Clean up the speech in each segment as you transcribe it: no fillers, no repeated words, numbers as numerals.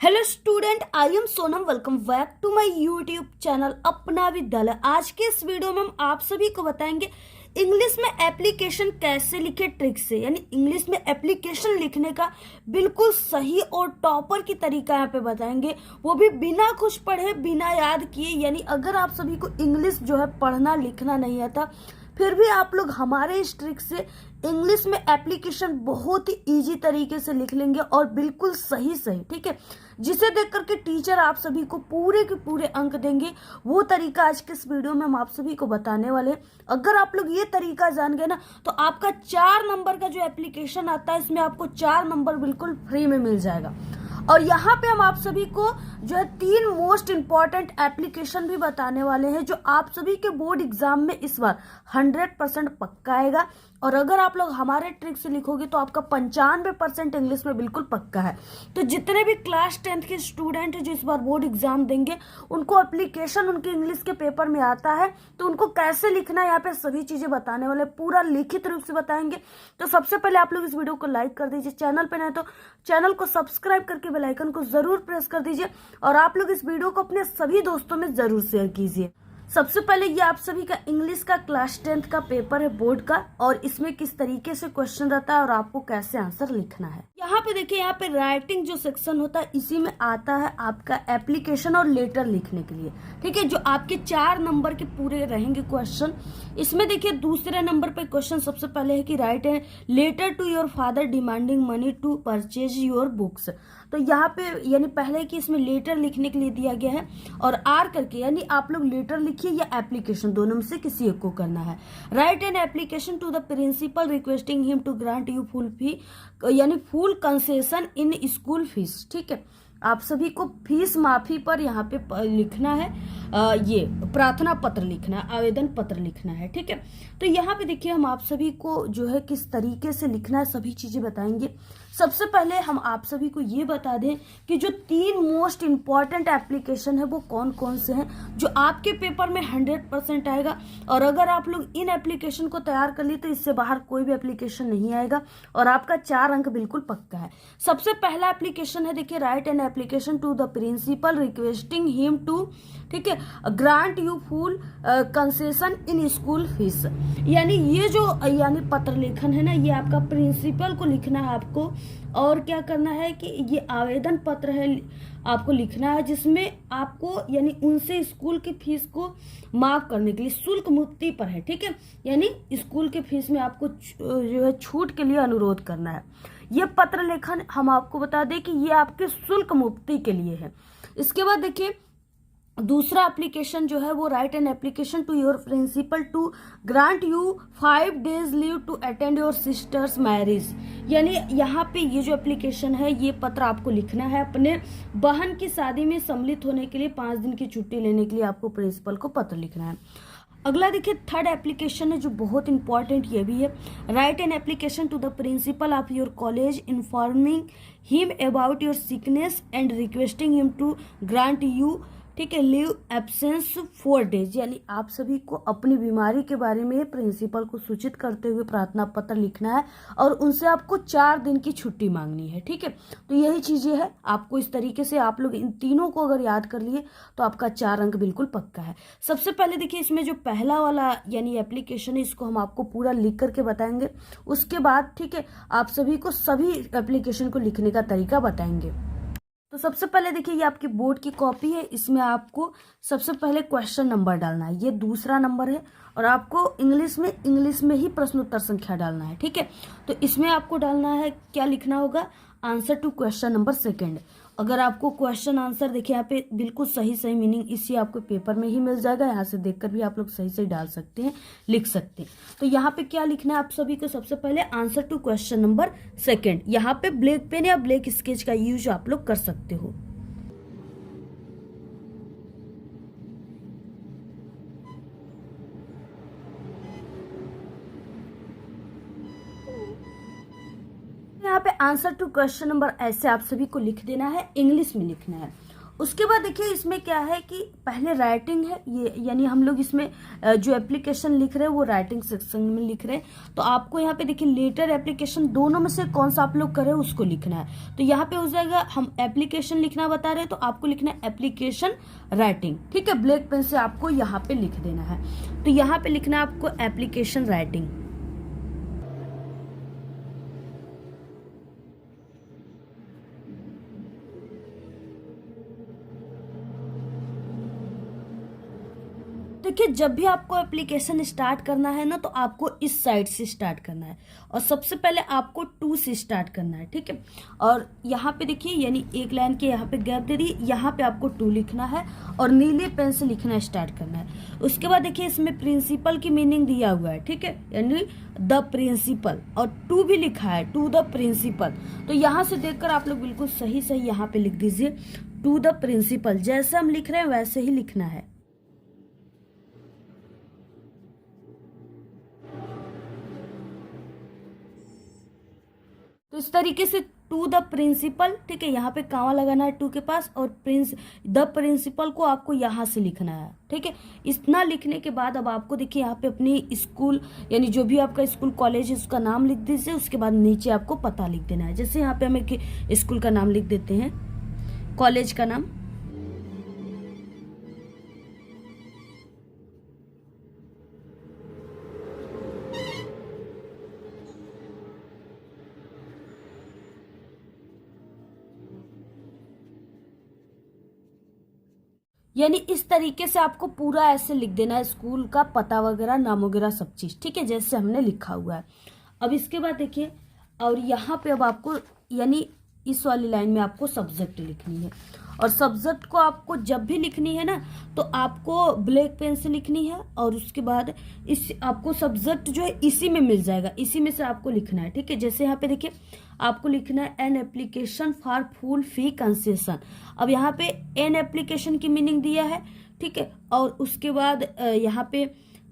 Hello student, I am Sonam. Welcome back to my YouTube channel Apna Vidyalaya. आज के इस video में हम आप सभी को बताएंगे इंग्लिश में एप्लीकेशन कैसे लिखे ट्रिक से, यानी इंग्लिश में एप्लीकेशन लिखने का बिल्कुल सही और टॉपर की तरीका यहाँ पे बताएंगे, वो भी बिना कुछ पढ़े बिना याद किए। यानी अगर आप सभी को इंग्लिश जो है पढ़ना लिखना नहीं आता, फिर भी आप लोग हमारे इस ट्रिक से इंग्लिश में एप्लीकेशन बहुत ही इजी तरीके से लिख लेंगे और बिल्कुल सही सही, ठीक है, जिसे देख करके टीचर आप सभी को पूरे के पूरे अंक देंगे। वो तरीका आज के इस वीडियो में हम आप सभी को बताने वाले हैं। अगर आप लोग ये तरीका जान गए ना, तो आपका 4 नंबर का जो एप्लीकेशन आता है, इसमें आपको 4 नंबर बिल्कुल फ्री में मिल जाएगा। और यहाँ पे हम आप सभी को जो है 3 मोस्ट इंपॉर्टेंट एप्लीकेशन भी बताने वाले हैं, जो आप सभी के बोर्ड एग्जाम में इस बार 100% पक्का आएगा। और अगर आप लोग हमारे ट्रिक से लिखोगे तो आपका 95% इंग्लिश में बिल्कुल पक्का है। तो जितने भी क्लास 10th के स्टूडेंट हैं जो इस बार बोर्ड एग्जाम देंगे, उनको एप्लीकेशन उनके इंग्लिश के पेपर में आता है, तो उनको कैसे लिखना है यहाँ पे सभी चीजें बताने वाले, पूरा लिखित रूप से बताएंगे। तो सबसे पहले आप लोग इस वीडियो को लाइक कर दीजिए, चैनल पे नहीं तो चैनल को सब्सक्राइब करके बेल आइकन को जरूर प्रेस कर दीजिए, और आप लोग इस वीडियो को अपने सभी दोस्तों में जरूर शेयर कीजिए। सबसे पहले ये आप सभी का इंग्लिश का क्लास 10th का पेपर है बोर्ड का, और इसमें किस तरीके से क्वेश्चन रहता है और आपको कैसे आंसर लिखना है। यहाँ पे देखिए, यहाँ पे राइटिंग जो सेक्शन होता है, इसी में आता है आपका एप्लीकेशन और लेटर लिखने के लिए, ठीक है, जो आपके 4 नंबर के पूरे रहेंगे क्वेश्चन। इसमें देखिए दूसरे नंबर पे क्वेश्चन सबसे पहले है कि राइट है letter to your father demanding money to purchase your books. तो यहाँ पे यानी पहले कि इसमें लेटर लिखने के लिए दिया गया है, और आर करके, यानी आप लोग लेटर लिखिए या एप्लीकेशन, दोनों में से किसी एक को करना है। Write an application to the principal requesting him to grant you full fee, यानी full concession in school fees, ठीक है, आप सभी को फीस माफी पर यहाँ पे लिखना है, ये प्रार्थना पत्र लिखना है, आवेदन पत्र लिखना है, ठीक है। तो यहाँ पे देखिए हम आप सभी को जो है किस तरीके से लिखना है सभी चीजें बताएंगे। सबसे पहले हम आप सभी को ये बता दें कि जो 3 मोस्ट इंपॉर्टेंट एप्लीकेशन है वो कौन कौन से हैं, जो आपके पेपर में 100% आएगा। और अगर आप लोग इन एप्लीकेशन को तैयार कर लिए तो इससे बाहर कोई भी एप्लीकेशन नहीं आएगा, और आपका 4 अंक बिल्कुल पक्का है। सबसे पहला एप्लीकेशन है, देखिए, write an application to the principal requesting him to, ठीक है, grant you full concession in school fees. यानी ये जो यानी पत्र लेखन है ना, ये आपका प्रिंसिपल को लिखना है आपको, और क्या करना है कि ये आवेदन पत्र है आपको लिखना है, जिसमें आपको यानी उनसे स्कूल की फीस को माफ करने के लिए शुल्क मुक्ति पर है, ठीक है, यानी स्कूल के फीस में आपको जो है छूट के लिए अनुरोध करना है। ये पत्र लेखन हम आपको बता दें कि ये आपके शुल्क मुक्ति के लिए है। इसके बाद देखिए दूसरा एप्लीकेशन जो है वो write an application to your principal to grant you 5 days leave to attend your sister's marriage. यानी यहाँ पे ये जो एप्लीकेशन है, ये पत्र आपको लिखना है अपने बहन की शादी में सम्मिलित होने के लिए 5 दिन की छुट्टी लेने के लिए आपको प्रिंसिपल को पत्र लिखना है। अगला देखिए थर्ड एप्लीकेशन है जो बहुत इंपॉर्टेंट ये भी है, write an application to the principal of your college informing him about your sickness and requesting him to grant you, ठीक है, लीव एब्सेंस 4 days। यानी आप सभी को अपनी बीमारी के बारे में प्रिंसिपल को सूचित करते हुए प्रार्थना पत्र लिखना है, और उनसे आपको 4 दिन की छुट्टी मांगनी है, ठीक है। तो यही चीजें हैं, आपको इस तरीके से आप लोग इन तीनों को अगर याद कर लिए तो आपका 4 अंक बिल्कुल पक्का है। सबसे पहले देखिए इसमें जो पहला वाला यानी एप्लीकेशन है, इसको हम आपको पूरा लिख करके बताएंगे। उसके बाद, ठीक है, आप सभी को सभी एप्लीकेशन को लिखने का तरीका बताएंगे। तो सबसे पहले देखिए ये आपकी बोर्ड की कॉपी है, इसमें आपको सबसे पहले क्वेश्चन नंबर डालना है, ये दूसरा नंबर है, और आपको इंग्लिश में ही प्रश्न उत्तर संख्या डालना है, ठीक है। तो इसमें आपको डालना है, क्या लिखना होगा, आंसर टू क्वेश्चन नंबर 2। अगर आपको क्वेश्चन आंसर देखिए यहाँ पे बिल्कुल सही सही मीनिंग इसी आपको पेपर में ही मिल जाएगा, यहाँ से देखकर भी आप लोग सही सही डाल सकते हैं, लिख सकते हैं। तो यहाँ पे क्या लिखना है आप सभी को, सबसे पहले आंसर टू क्वेश्चन नंबर 2। यहाँ पे ब्लैक पेन या ब्लैक स्केच का यूज आप लोग कर सकते हो। यहाँ पे आंसर टू क्वेश्चन नंबर ऐसे आप सभी को लिख देना है, इंग्लिश में लिखना है। उसके बाद देखिए इसमें क्या है कि पहले राइटिंग है, ये यानी हम लोग इसमें जो एप्लीकेशन लिख रहे हैं वो राइटिंग सेक्शन में लिख रहे हैं। तो आपको यहाँ पे देखिए लेटर एप्लीकेशन दोनों में से कौन सा आप लोग करें उसको लिखना है। तो यहाँ पे हो जाएगा, हम एप्लीकेशन लिखना बता रहे हैं तो आपको लिखना है एप्लीकेशन राइटिंग, ठीक है। ब्लैक पेन से आपको यहाँ पे लिख देना है। तो यहाँ पे लिखना है आपको एप्लीकेशन राइटिंग। देखिए जब भी आपको एप्लीकेशन स्टार्ट करना है ना, तो आपको इस साइड से स्टार्ट करना है और सबसे पहले आपको टू से स्टार्ट करना है, ठीक है। और यहाँ पे देखिए यानी एक लाइन के यहाँ पे गैप दे दी, यहाँ पे आपको टू लिखना है और नीले पेन से लिखना स्टार्ट करना है। उसके बाद देखिए इसमें प्रिंसिपल की मीनिंग दिया हुआ है, ठीक है, यानी द प्रिंसिपल, और टू भी लिखा है, टू द प्रिंसिपल। तो यहाँ से देखकर आप लोग बिल्कुल सही सही यहाँ पे लिख दीजिए टू द प्रिंसिपल। जैसे हम लिख रहे हैं वैसे ही लिखना है। तो इस तरीके से टू द प्रिंसिपल, ठीक है, यहाँ पे कामा लगाना है टू के पास, और द प्रिंसिपल को आपको यहाँ से लिखना है, ठीक है। इतना लिखने के बाद अब आपको देखिए यहाँ पे अपनी स्कूल यानी जो भी आपका स्कूल कॉलेज है उसका नाम लिख दीजिए। उसके बाद नीचे आपको पता लिख देना है। जैसे यहाँ पे हम एक स्कूल का नाम लिख देते हैं, कॉलेज का नाम। यानी इस तरीके से आपको पूरा ऐसे लिख देना है, स्कूल का पता वगैरह, नाम वगैरह सब चीज, ठीक है, जैसे हमने लिखा हुआ है। अब इसके बाद देखिए, और यहाँ पे अब आपको यानी इस वाली लाइन में आपको सब्जेक्ट लिखनी है। और सब्जेक्ट को आपको जब भी लिखनी है ना, तो आपको ब्लैक पेन से लिखनी है। और उसके बाद इस आपको सब्जेक्ट जो है इसी में मिल जाएगा, इसी में से आपको लिखना है, ठीक है। जैसे यहाँ पे देखिए आपको लिखना है an application for full fee concession. अब यहाँ पे एन एप्लीकेशन की मीनिंग दिया है, ठीक है। और उसके बाद यहाँ पे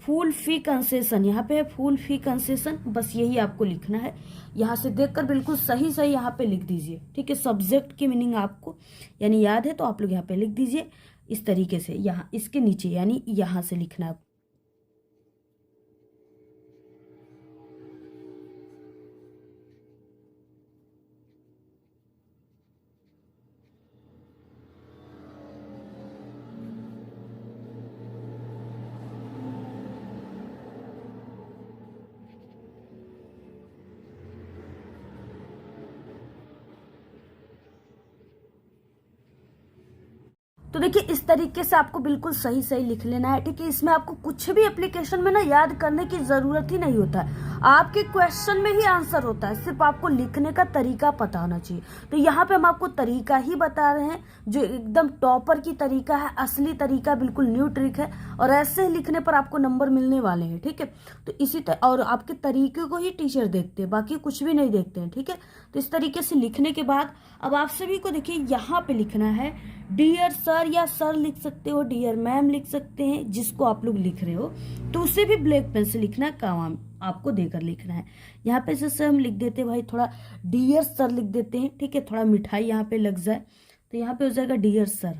फुल फी कंसेशन, यहाँ पे फुल फी कंसेशन, बस यही आपको लिखना है। यहाँ से देखकर बिल्कुल सही सही यहाँ पे लिख दीजिए, ठीक है। सब्जेक्ट की मीनिंग आपको यानी याद है तो आप लोग यहाँ पे लिख दीजिए इस तरीके से, यहाँ इसके नीचे यानी यहाँ से लिखना है। तो देखिए इस तरीके से आपको बिल्कुल सही सही लिख लेना है, ठीक है। इसमें आपको कुछ भी एप्लीकेशन में ना याद करने की जरूरत ही नहीं होता है, आपके क्वेश्चन में ही आंसर होता है, सिर्फ आपको लिखने का तरीका पता होना चाहिए। तो यहाँ पे हम आपको तरीका ही बता रहे हैं, जो एकदम टॉपर की तरीका है, असली तरीका, बिल्कुल न्यू ट्रिक है, और ऐसे ही लिखने पर आपको नंबर मिलने वाले हैं, ठीक है। तो इसी तरह और आपके तरीके को ही टीचर देखते हैं, बाकी कुछ भी नहीं देखते हैं, ठीक है। तो इस तरीके से लिखने के बाद अब आप सभी को देखिए यहाँ पे लिखना है डियर सर, या सर लिख सकते हो, डियर मैम लिख सकते हैं, जिसको आप लोग लिख रहे हो। तो उसे भी ब्लैक पेन से लिखना है, काम आपको देकर लिखना है। यहाँ पे जैसे हम लिख देते हैं भाई, थोड़ा डियर सर लिख देते हैं, ठीक है, थोड़ा मिठाई यहाँ पे लग जाए, तो यहाँ पे हो जाएगा डियर सर।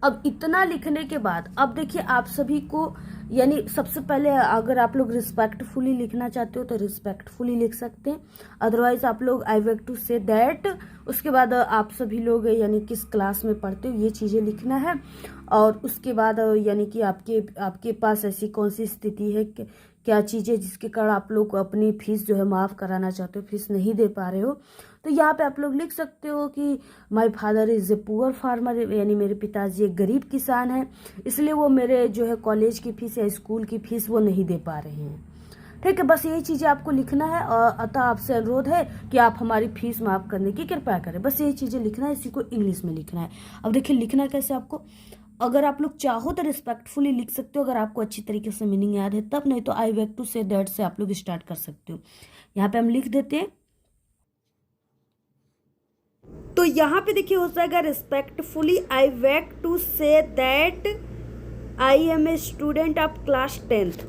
अब इतना लिखने के बाद अब देखिए आप सभी को यानी सबसे पहले अगर आप लोग रिस्पेक्टफुली लिखना चाहते हो तो रिस्पेक्टफुली लिख सकते हैं, अदरवाइज आप लोग आई वेक टू से दैट। उसके बाद आप सभी लोग यानी किस क्लास में पढ़ते हो ये चीज़ें लिखना है। और उसके बाद यानी कि आपके पास ऐसी कौन सी स्थिति है, क्या चीज़ें जिसके कारण आप लोग अपनी फीस जो है माफ़ कराना चाहते हो, फीस नहीं दे पा रहे हो। तो यहाँ पे आप लोग लिख सकते हो कि my father is a poor farmer, यानी मेरे पिताजी एक गरीब किसान हैं, इसलिए वो मेरे जो है कॉलेज की फीस या स्कूल की फीस वो नहीं दे पा रहे हैं, ठीक है। बस यही चीज़ें आपको लिखना है, और अतः आपसे अनुरोध है कि आप हमारी फीस माफ़ करने की कृपया करें। बस यही चीज़ें लिखना है, इसी को इंग्लिश में लिखना है। अब देखिए लिखना कैसे आपको, अगर आप लोग चाहो तो रिस्पेक्टफुली लिख सकते हो, अगर आपको अच्छी तरीके से मीनिंग याद है तब, नहीं तो आई वेक टू से दैट से आप लोग स्टार्ट कर सकते हो। यहाँ पे हम लिख देते हैं, तो यहाँ पे देखिए हो जाएगा respectfully I beg to say that I am a student of class 10th।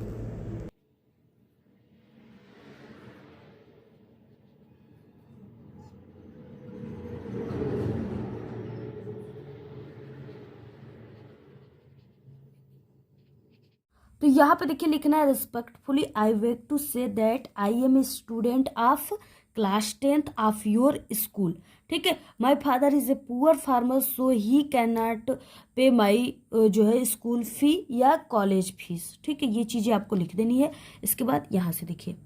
यहाँ पे देखिए लिखना है respectfully I beg to say that I am a student of class 10th of your school. ठीक है, my father is a poor farmer so he can not pay my जो है school fee या कॉलेज फीस। ठीक है, ये चीजें आपको लिख देनी है। इसके बाद यहाँ से देखिए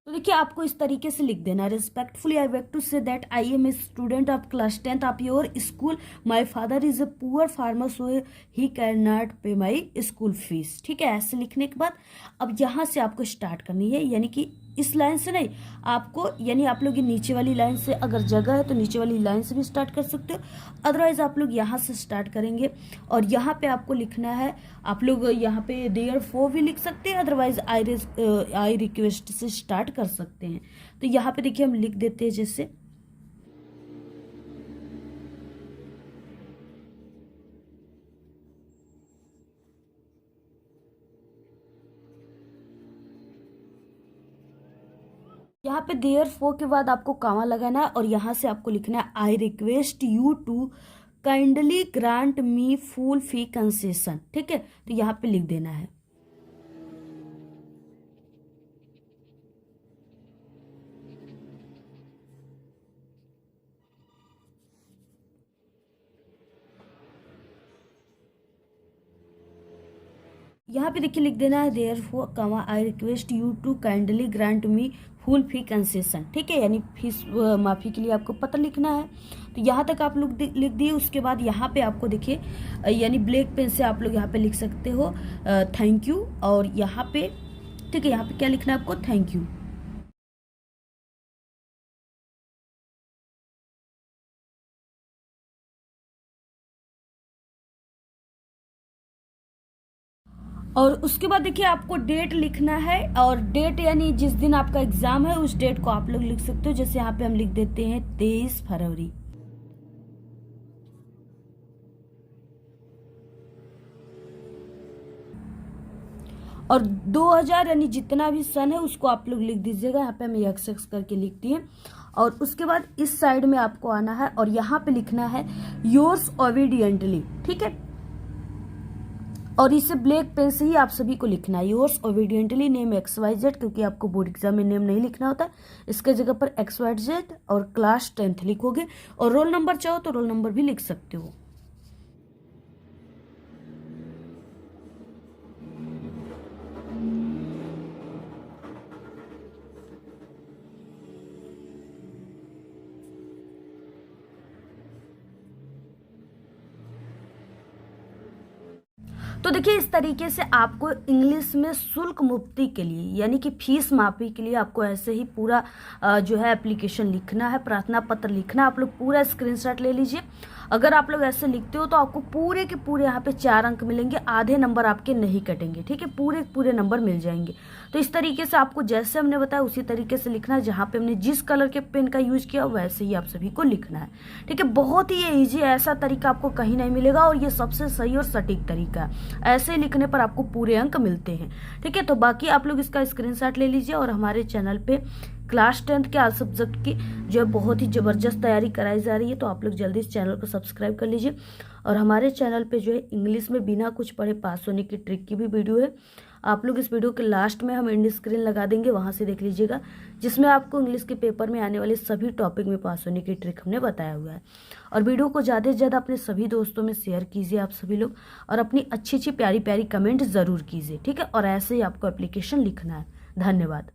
तो देखिए आपको इस तरीके से लिख देना है respectfully I beg to say that I am a student of class 10th of your school my father is a poor farmer so he can not pay my school fees. ठीक है, ऐसे लिखने के बाद अब यहाँ से आपको स्टार्ट करनी है, यानी कि इस लाइन से नहीं, आपको यानी आप लोग ये नीचे वाली लाइन से अगर जगह है तो नीचे वाली लाइन से भी स्टार्ट कर सकते हो, अदरवाइज आप लोग यहाँ से स्टार्ट करेंगे और यहाँ पे आपको लिखना है, आप लोग यहाँ पे देयर फॉर भी लिख सकते हैं, अदरवाइज आई रिक्वेस्ट से स्टार्ट कर सकते हैं। तो यहाँ पे देखिए हम लिख देते हैं जैसे यहाँ पे देयर फोर के बाद आपको कामा लगाना है और यहाँ से आपको लिखना है I request you to kindly grant me full fee concession. ठीक है, तो यहाँ पे लिख देना है। यहाँ पे देखिए लिख देना है therefore comma I request you to kindly grant me full fee concession. ठीक है, यानी फीस माफी के लिए आपको पत्र लिखना है। तो यहाँ तक आप लोग लिख दिए। उसके बाद यहाँ पे आपको देखिए यानी ब्लैक पेन से आप लोग यहाँ पे लिख सकते हो थैंक यू, और यहाँ पे ठीक है यहाँ पे क्या लिखना है आपको थैंक यू। और उसके बाद देखिए आपको डेट लिखना है, और डेट यानी जिस दिन आपका एग्जाम है उस डेट को आप लोग लिख सकते हो। जैसे यहाँ पे हम लिख देते हैं 23 फरवरी। और 2000 यानी जितना भी सन है उसको आप लोग लिख दीजिएगा। यहाँ पे हम एक्स करके लिख दिए। और उसके बाद इस साइड में आपको आना है और यहाँ पे लिखना है योर्स ओबीडियंटली। ठीक है, और इसे ब्लैक पेन से ही आप सभी को लिखना है योर्स ओबीडियंटली नेम XYZ, क्योंकि आपको बोर्ड एग्जाम में नेम नहीं लिखना होता। इसके जगह पर XYZ और क्लास 10th लिखोगे, और रोल नंबर चाहो तो रोल नंबर भी लिख सकते हो। तो देखिए इस तरीके से आपको इंग्लिश में शुल्क मुक्ति के लिए यानी कि फीस माफी के लिए आपको ऐसे ही पूरा जो है एप्लीकेशन लिखना है, प्रार्थना पत्र लिखना। आप लोग पूरा स्क्रीनशॉट ले लीजिए। अगर आप लोग ऐसे लिखते हो तो आपको पूरे के पूरे यहाँ पे 4 अंक मिलेंगे, आधे नंबर आपके नहीं कटेंगे। ठीक है, पूरे पूरे नंबर मिल जाएंगे। तो इस तरीके से आपको जैसे हमने बताया उसी तरीके से लिखना है। जहाँ पे हमने जिस कलर के पेन का यूज किया वैसे ही आप सभी को लिखना है। ठीक है, बहुत ही ये ईजी, ऐसा तरीका आपको कहीं नहीं मिलेगा और ये सबसे सही और सटीक तरीका है। ऐसे लिखने पर आपको पूरे अंक मिलते हैं। ठीक है, तो बाकी आप लोग इसका स्क्रीनशॉट ले लीजिए। और हमारे चैनल पे क्लास 10th के ऑल सब्जेक्ट की जो है बहुत ही ज़बरदस्त तैयारी कराई जा रही है, तो आप लोग जल्दी इस चैनल को सब्सक्राइब कर लीजिए। और हमारे चैनल पे जो है इंग्लिश में बिना कुछ पढ़े पास होने की ट्रिक की भी वीडियो है। आप लोग इस वीडियो के लास्ट में हम एंड स्क्रीन लगा देंगे, वहाँ से देख लीजिएगा, जिसमें आपको इंग्लिश के पेपर में आने वाले सभी टॉपिक में पास होने की ट्रिक हमने बताया हुआ है। और वीडियो को ज़्यादा से ज़्यादा अपने सभी दोस्तों में शेयर कीजिए आप सभी लोग, और अपनी अच्छी अच्छी प्यारी प्यारी कमेंट ज़रूर कीजिए। ठीक है, और ऐसे ही आपको एप्लीकेशन लिखना है। धन्यवाद।